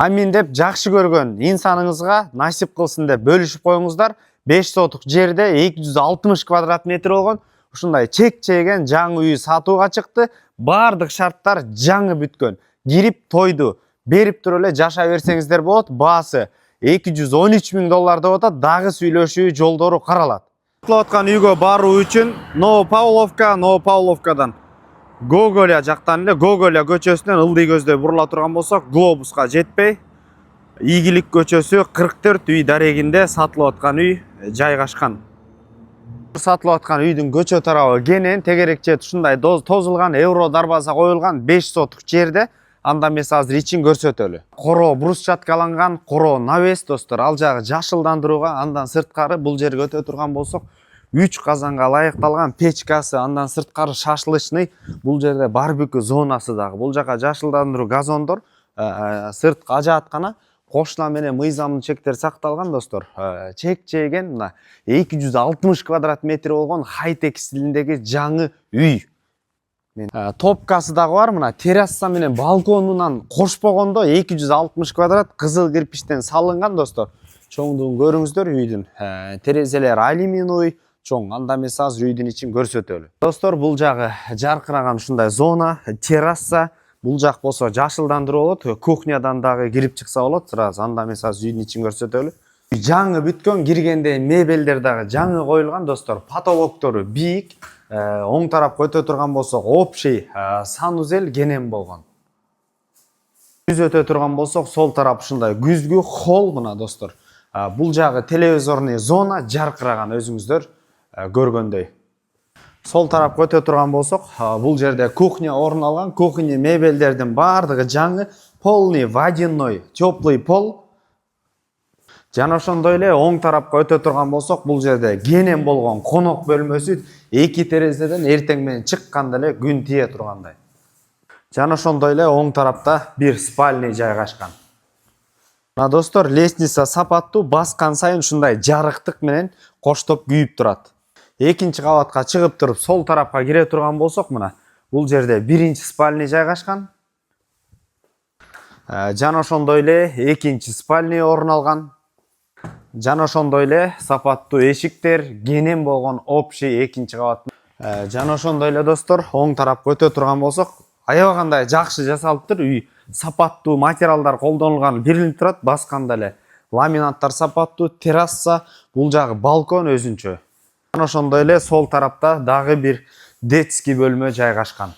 Амин деп жакшы көргөн инсаныңызга насип кылсын деп бөлүшүп коюңуздар. 5 сотук жерде 260 квадрат метр болгон ушундай чек-чеген жаңы үй сатууга чыкты. Бардык шарттар жаңы бүткөн. Кирип тойду берип туруп эле жашай берсеңиздер болот. Баасы $213.000 деп атат. Дагы сүйлөшүү жолдору каралат. Сатылып аткан үйгө баруу үчүн Новопавловкадан Гоголя жактан эле Гоголя көчөсүнөн ылдый көздөй бурула турган болсок, Глобуска жетпей Ийгилик көчөсү 44 үй дарегинде сатылып аткан үй жайгашкан. Сатылып аткан үйдүн көчө тарабы кенен, тегерекче ушундай тозулган, евро дарбаза коюлган 5 сотук жерде. Анда эмес азыр ичин көрсөтөлү. Коро брусчаткаланган, коро навес достор. Ал жагы жашылдандырууга, андан сырткары бул жерге өтө турган болсок, 3 казанга ылайыкталган печкасы, андан сырткары шашлычный, бул жерде барбекю зонасы дагы. Бул жака жашылдандыруу газондор, сырткы ажааткана, кошуна менен мыйзамдуу чектер сакталган достор. Чек-чеген мына 260 квадрат метр болгон хай-тек стилиндеги жаңы үй. Топкасы дагы бар, мына терраса менен балконунан кошпогондо 260 квадрат кызыл кирпичтен салынган достор. Чоңдугун көрүңүздөр үйдүн. Терезелер алюминий, чоң. Анда эмес азыр үйдүн ичин көрсөтөлү. Достор, бул жагы жаркыраган ушундай зона, терраса. Бул жак болсо жашылдандыруу болот. Кухнядан дагы кирип чыкса болот. Сразу анда эмес азыр үйдүн ичин көрсөтөлү. Жаңы бүткөн, киргенде мебелдер дагы жаңы коюлган достор. Потолоктору бийик. Оң тарапка өтө турган болсок, общий санузел кенен болгон. Күз өтө турган болсок, сол тарап ушундай күзгү холл мына достор. Бул жагы телевизорный зона, жаркыраган өзүңүздөр көргөндөй. Сол тарапка өтө турган болсок, бул жерде кухня орун алган. Кухня мебелдердин бардыгы жаңы, полный водяной, теплый пол. Жана ошондой эле оң тарапка өтө турган болсок, бул жерде кенен болгон конок бөлмөсү, 2 терезеден эртең менен чыкканда эле күн тие тургандай. Жана ошондой эле оң тарапта бир спальный жайгашкан. Мына достор, лестница сапаттуу, баскан сайын ушундай жарыктык менен коштоп күйүп турат. Экинчи кабатка чыгып туруп, сол тарапка кире турган болсок, мына бул жерде биринчи спальный жайгашкан. Жана ошондой эле экинчи спальный орун алган. Жана ошондой эле сапаттуу эшиктер, кенен болгон общий экинчи кабат. Жана ошондой эле достор, оң тарапка өтө турган болсок, аябагандай жакшы жасалыптыр. Үй сапаттуу материалдар колдонулган берилип турат, басканда эле. Ламинаттар сапаттуу, терраса, бул жагы балкон өзүнчө. Жана ошондой эле сол тарапта дагы бир детский бөлмө жайгашкан.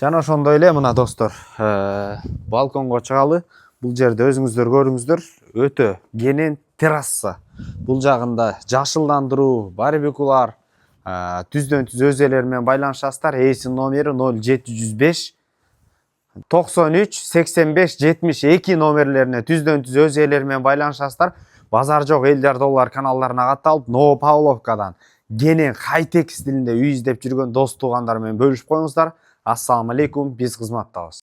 Жана ошондой эле мына достор, балконго чыгалы. Бул жерде өзүңүздөр көрүңүздөр, өтө кенен терраса. Бул жагында жашылдандыруу, барбекулар, түздөн түз өз ээлери менен байланышасыздар. Эси номери 0705 93 85 72 номерлерине түздөн түз өз ээлери менен байланышасыздар. Базар жок элдер доллар каналдарына катталып, Новопавловкадан кенен хай-тек стилинде үй издеп жүргөн дос туугандар менен бөлүшүп коюңуздар. Ассаламу алейкум, биз кызматтабыз.